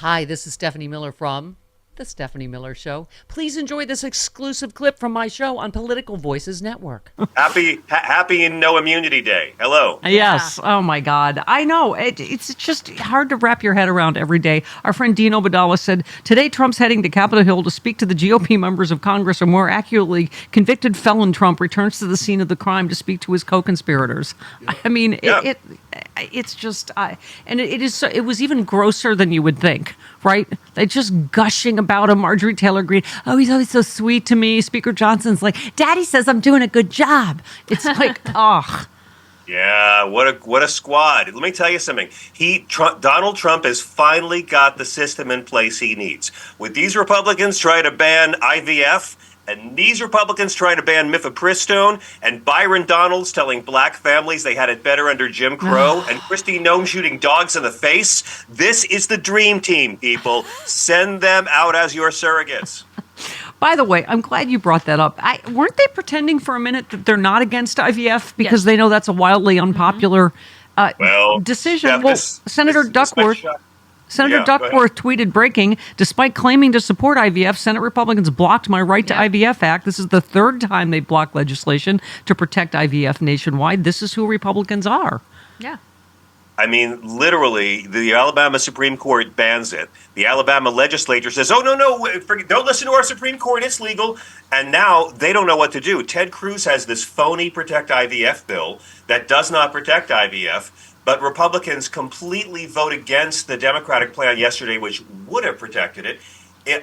Hi, this is Stephanie Miller from The Stephanie Miller Show. Please enjoy this exclusive clip from my show on Political Voices Network. Happy No Immunity Day. Hello. Yes. Oh, my God. I know. It's just hard to wrap your head around every day. Our friend Dean Obadala said, today Trump's heading to Capitol Hill to speak to the GOP members of Congress, or more accurately, convicted felon Trump returns to the scene of the crime to speak to his co-conspirators. I mean, it's just, and it was even grosser than you would think, right? They're just gushing about him. Marjorie Taylor Greene, oh, he's always so sweet to me. Speaker Johnson's like, Daddy says I'm doing a good job. It's like, oh. Yeah, what a squad. Let me tell you something. Donald Trump has finally got the system in place he needs. With these Republicans trying to ban IVF, and these Republicans trying to ban mifepristone, and Byron Donalds telling black families they had it better under Jim Crow, and Kristi Noem shooting dogs in the face. This is the dream team, people. Send them out as your surrogates. By the way, I'm glad you brought that up. Weren't they pretending for a minute that they're not against IVF because they know that's a wildly unpopular decision? Well, Senator Duckworth tweeted, breaking, despite claiming to support IVF, Senate Republicans blocked my Right to IVF Act. This is the third time they blocked legislation to protect IVF nationwide. This is who Republicans are. Yeah. I mean, literally, the Alabama Supreme Court bans it. The Alabama legislature says, oh, no, don't listen to our Supreme Court. It's legal. And now they don't know what to do. Ted Cruz has this phony Protect IVF bill that does not protect IVF. But Republicans completely vote against the Democratic plan yesterday, which would have protected it.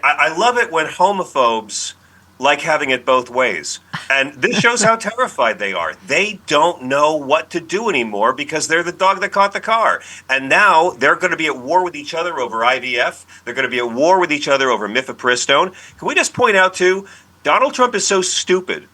I love it when homophobes like having it both ways. And this shows how terrified they are. They don't know what to do anymore because they're the dog that caught the car. And now they're going to be at war with each other over IVF. They're going to be at war with each other over mifepristone. Can we just point out, too, Donald Trump is so stupid.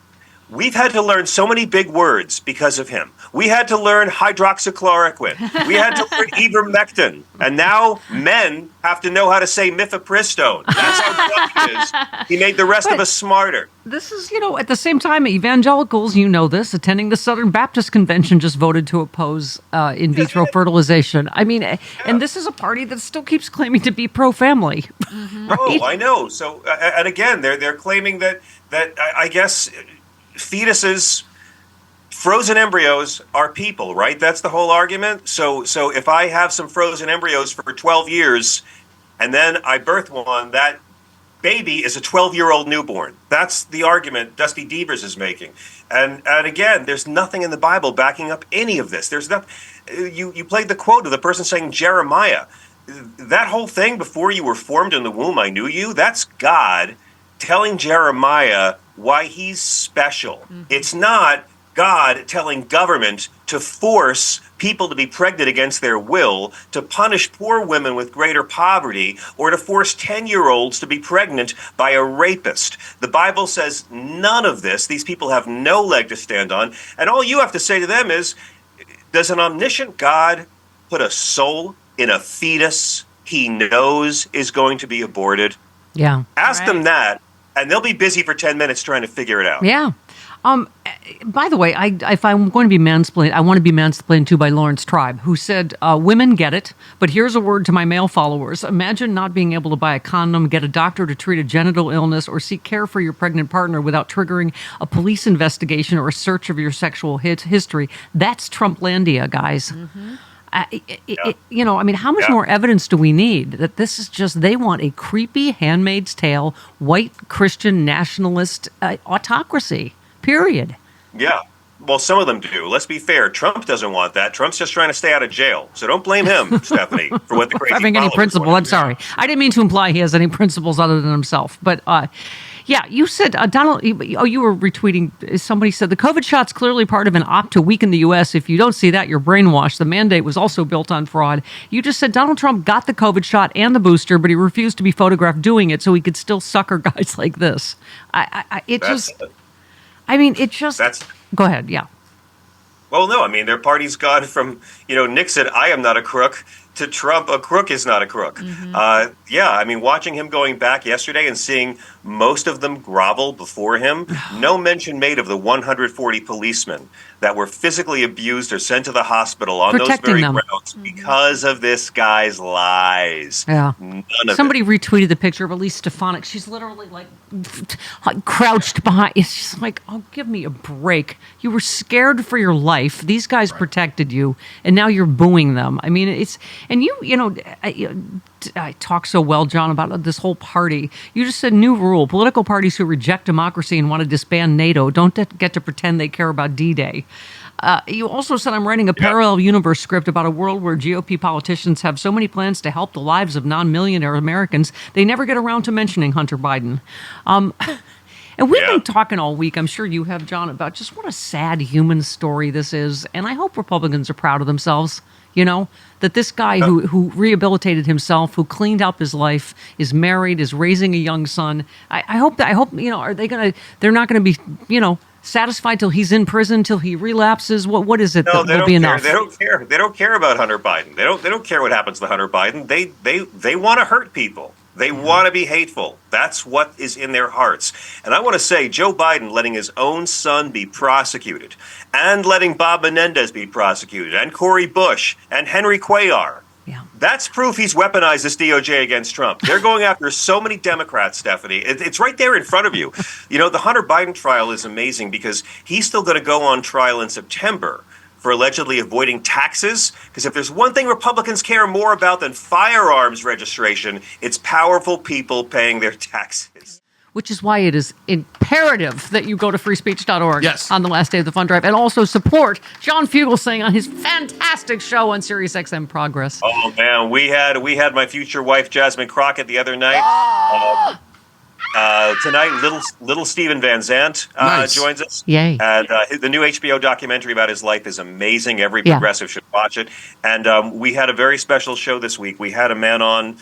We've had to learn so many big words because of him. We had to learn hydroxychloroquine. We had to learn ivermectin. And now men have to know how to say mifepristone. That's how dumb he is. He made the rest of us smarter. This is, at the same time, evangelicals, attending the Southern Baptist Convention just voted to oppose in vitro fertilization. I mean, and this is a party that still keeps claiming to be pro-family. Mm-hmm. Right? Oh, I know. So, and again, they're claiming that I guess fetuses, frozen embryos are people, right? That's the whole argument. So if I have some frozen embryos for 12 years and then I birth one, that baby is a 12-year-old newborn. That's the argument Dusty Devers is making. And again, there's nothing in the Bible backing up any of this. There's nothing. You played the quote of the person saying Jeremiah. That whole thing, before you were formed in the womb, I knew you. That's God telling Jeremiah why he's special. Mm-hmm. It's not God telling government to force people to be pregnant against their will, to punish poor women with greater poverty, or to force 10-year-olds to be pregnant by a rapist. The Bible says none of this. These people have no leg to stand on. And all you have to say to them is, does an omniscient God put a soul in a fetus he knows is going to be aborted? Yeah. Ask them that. And they'll be busy for 10 minutes trying to figure it out. Yeah. By the way, if I'm going to be mansplained, I want to be mansplained to by Lawrence Tribe, who said, women get it, but here's a word to my male followers. Imagine not being able to buy a condom, get a doctor to treat a genital illness, or seek care for your pregnant partner without triggering a police investigation or a search of your sexual history. That's Trumplandia, guys. Mm-hmm. How much more evidence do we need that this is just, they want a creepy Handmaid's Tale, white Christian nationalist autocracy, period. Yeah. Well, some of them do. Let's be fair. Trump doesn't want that. Trump's just trying to stay out of jail. So don't blame him, Stephanie, for what the crazy having any principle. I'm sorry. I didn't mean to imply he has any principles other than himself. But yeah, you said, Donald, you were retweeting, somebody said the COVID shot's clearly part of an opt to weaken the U.S. If you don't see that, you're brainwashed. The mandate was also built on fraud. You just said Donald Trump got the COVID shot and the booster, but he refused to be photographed doing it so he could still sucker guys like this. Go ahead, yeah. Well, no, I mean, their party's gone from, Nixon, I am not a crook, to Trump, a crook is not a crook. Mm-hmm. Watching him going back yesterday and seeing most of them grovel before him, no mention made of the 140 policemen. that were physically abused or sent to the hospital on those Protecting very them. grounds because of this guy's lies. Yeah. None of Somebody it. retweeted the picture of Elise Stefanik. She's literally like crouched behind. It's just like, oh, give me a break. You were scared for your life. These guys protected you, and now you're booing them. I mean, and you know, I talk so well, John, about this whole party. You just said new rule: political parties who reject democracy and want to disband NATO don't get to pretend they care about D-Day. You also said I'm writing a parallel universe script about a world where GOP politicians have so many plans to help the lives of non-millionaire Americans, they never get around to mentioning Hunter Biden. And we've been talking all week, I'm sure you have, John, about just what a sad human story this is. And I hope Republicans are proud of themselves, you know, that this guy who rehabilitated himself, who cleaned up his life, is married, is raising a young son. I hope, you know, they're not going to be, you know, satisfied till he's in prison, till he relapses? What is it No, that will be enough? They don't care. They don't care about Hunter Biden. They don't care what happens to Hunter Biden. They want to hurt people. They want to be hateful. That's what is in their hearts. And I want to say, Joe Biden letting his own son be prosecuted, and letting Bob Menendez be prosecuted, and Cori Bush, and Henry Cuellar. Yeah. That's proof he's weaponized this DOJ against Trump. They're going after so many Democrats, Stephanie. It's right there in front of you. You know, the Hunter Biden trial is amazing because he's still going to go on trial in September for allegedly avoiding taxes. Because if there's one thing Republicans care more about than firearms registration, it's powerful people paying their taxes. Which is why it is imperative that you go to freespeech.org on the last day of the fund drive, and also support John Fugelsang on his fantastic show on SiriusXM Progress. Oh man, we had my future wife Jasmine Crockett the other night. Tonight, little Steven Van Zandt joins us. Yay! And the new HBO documentary about his life is amazing. Every progressive should watch it. And we had a very special show this week. We had a man on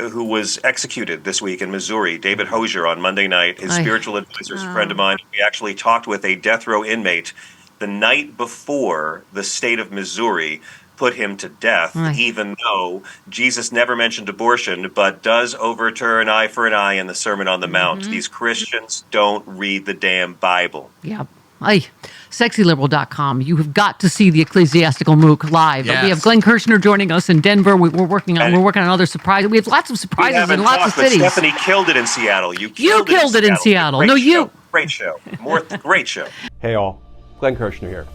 who was executed this week in Missouri, David Hosier, on Monday night. His spiritual advisor is a friend of mine. We actually talked with a death row inmate the night before the state of Missouri put him to death, even though Jesus never mentioned abortion, but does overturn eye for an eye in the Sermon on the Mount. These Christians don't read the damn Bible. Yeah. Sexyliberal.com. You have got to see the Ecclesiastical MOOC live. Yes. We have Glenn Kirshner joining us in Denver. We're working on other surprises. We have lots of surprises in lots of cities. Stephanie killed it in Seattle. You killed it in Seattle. No, you. Great show. Great show. Hey all, Glenn Kirshner here.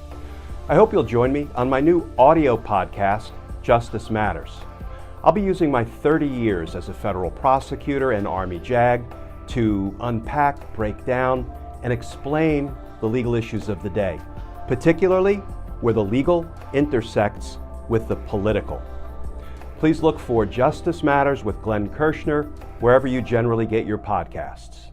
I hope you'll join me on my new audio podcast, Justice Matters. I'll be using my 30 years as a federal prosecutor and Army JAG to unpack, break down, and explain the legal issues of the day, particularly where the legal intersects with the political. Please look for Justice Matters with Glenn Kirshner wherever you generally get your podcasts.